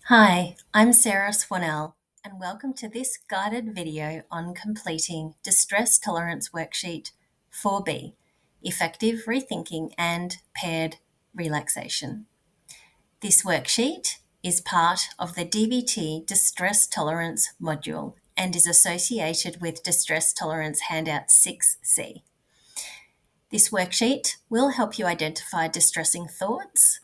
Hi, I'm Sarah Swanell, and welcome to this guided video on completing Distress Tolerance Worksheet 4B, Effective Rethinking and Paired Relaxation. This worksheet is part of the DBT Distress Tolerance module and is associated with Distress Tolerance Handout 6C. This worksheet will help you identify distressing thoughts,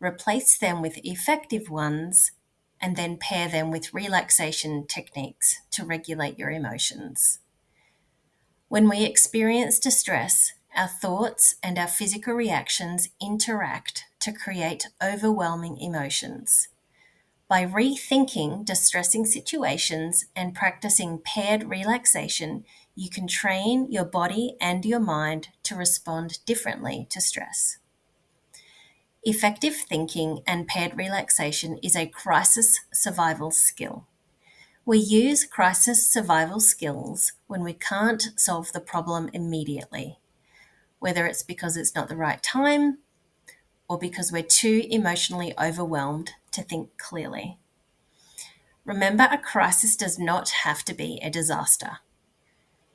replace them with effective ones, and then pair them with relaxation techniques to regulate your emotions. When we experience distress, our thoughts and our physical reactions interact to create overwhelming emotions. By rethinking distressing situations and practicing paired relaxation, you can train your body and your mind to respond differently to stress. Effective thinking and paired relaxation is a crisis survival skill. We use crisis survival skills when we can't solve the problem immediately, whether it's because it's not the right time or because we're too emotionally overwhelmed to think clearly. Remember, a crisis does not have to be a disaster.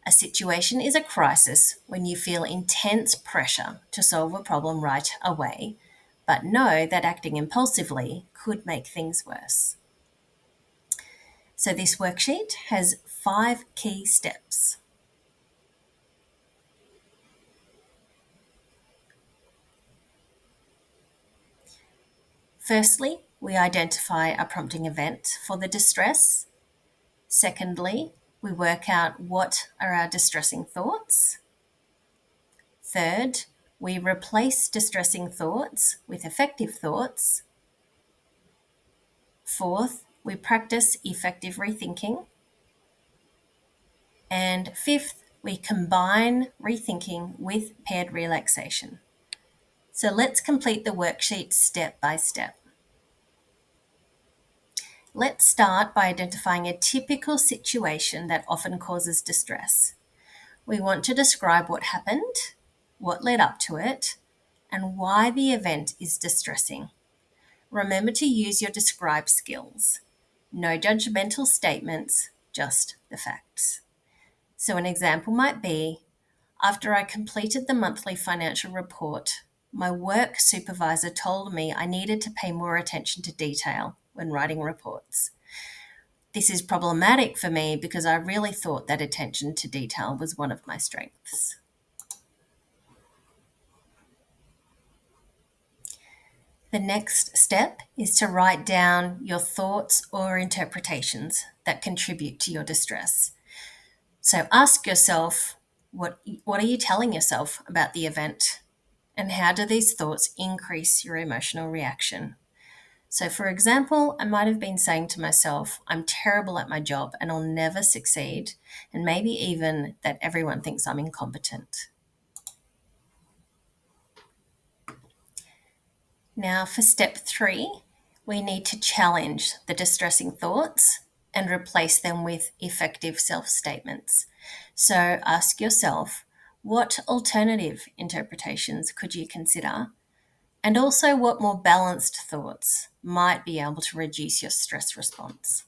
A situation is a crisis when you feel intense pressure to solve a problem right away, but know that acting impulsively could make things worse. So this worksheet has 5 key steps. Firstly, we identify a prompting event for the distress. Secondly, we work out what are our distressing thoughts. Third, we replace distressing thoughts with effective thoughts. Fourth, we practice effective rethinking. And fifth, we combine rethinking with paired relaxation. So let's complete the worksheet step by step. Let's start by identifying a typical situation that often causes distress. We want to describe what happened, what led up to it, and why the event is distressing. Remember to use your describe skills. No judgmental statements, just the facts. So an example might be, after I completed the monthly financial report, my work supervisor told me I needed to pay more attention to detail when writing reports. This is problematic for me because I really thought that attention to detail was one of my strengths. The next step is to write down your thoughts or interpretations that contribute to your distress. So ask yourself, what are you telling yourself about the event? And how do these thoughts increase your emotional reaction? So, for example, I might have been saying to myself, I'm terrible at my job and I'll never succeed, and maybe even that everyone thinks I'm incompetent. Now, for step 3, we need to challenge the distressing thoughts and replace them with effective self statements. So, ask yourself, what alternative interpretations could you consider? And also, what more balanced thoughts might be able to reduce your stress response?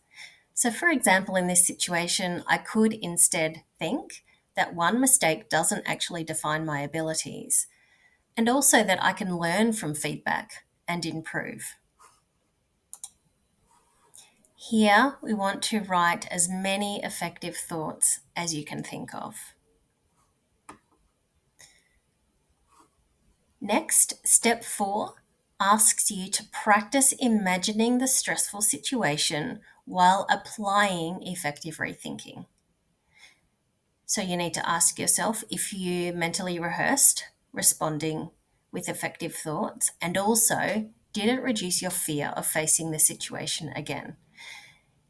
So, for example, in this situation, I could instead think that one mistake doesn't actually define my abilities, and also that I can learn from feedback and improve. Here, we want to write as many effective thoughts as you can think of. Next, step 4 asks you to practice imagining the stressful situation while applying effective rethinking. So you need to ask yourself if you mentally rehearsed responding with effective thoughts, and also, did it reduce your fear of facing the situation again?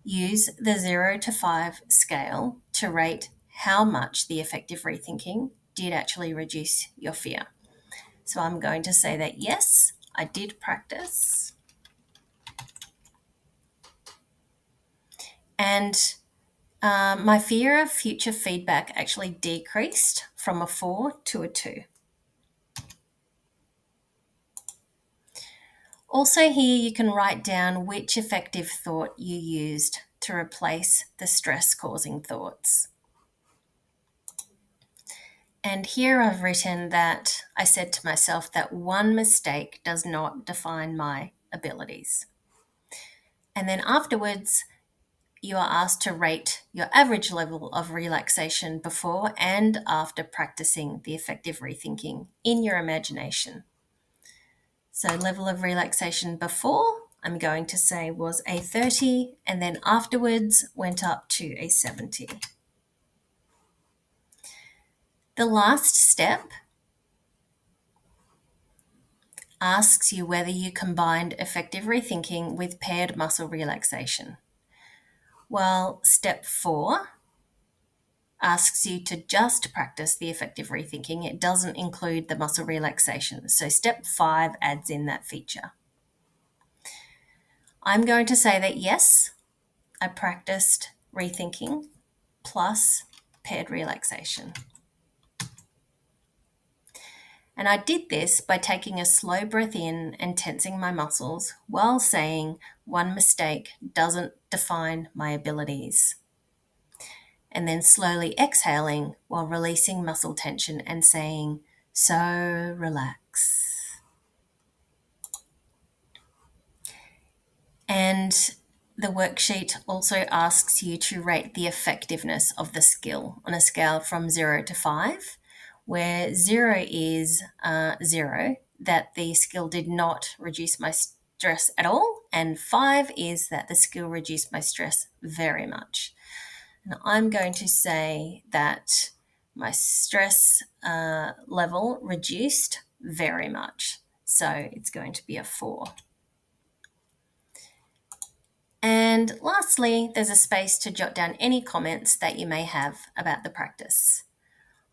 Use the 0 to 5 scale to rate how much the effective rethinking did actually reduce your fear. So I'm going to say that yes, I did practice. And my fear of future feedback actually decreased from a 4 to a 2. Also here you can write down which effective thought you used to replace the stress-causing thoughts. And here I've written that I said to myself that one mistake does not define my abilities. And then afterwards, you are asked to rate your average level of relaxation before and after practicing the effective rethinking in your imagination. So level of relaxation before, I'm going to say, was a 30, and then afterwards went up to a 70. The last step asks you whether you combined effective rethinking with paired muscle relaxation. Well, step 4 asks you to just practice the effective rethinking. It doesn't include the muscle relaxation. So step 5 adds in that feature. I'm going to say that yes, I practiced rethinking plus paired relaxation. And I did this by taking a slow breath in and tensing my muscles while saying one mistake doesn't define my abilities. And then slowly exhaling while releasing muscle tension and saying, so relax. And the worksheet also asks you to rate the effectiveness of the skill on a scale from 0 to 5, where 0 is 0, that the skill did not reduce my stress at all, and 5 is that the skill reduced my stress very much. And I'm going to say that my stress level reduced very much, so it's going to be a 4. And lastly, there's a space to jot down any comments that you may have about the practice.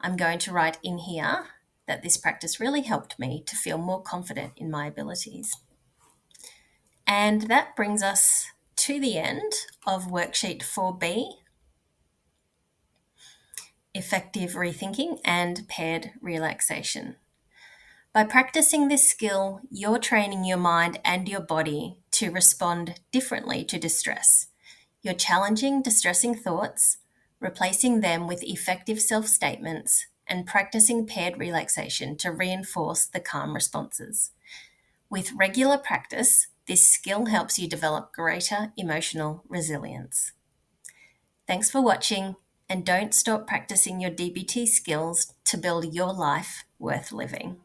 I'm going to write in here that this practice really helped me to feel more confident in my abilities. And that brings us to the end of worksheet 4B, effective rethinking and paired relaxation. By practicing this skill, you're training your mind and your body to respond differently to distress. You're challenging distressing thoughts, replacing them with effective self-statements, and practicing paired relaxation to reinforce the calm responses. With regular practice, this skill helps you develop greater emotional resilience. Thanks for watching, and don't stop practicing your DBT skills to build your life worth living.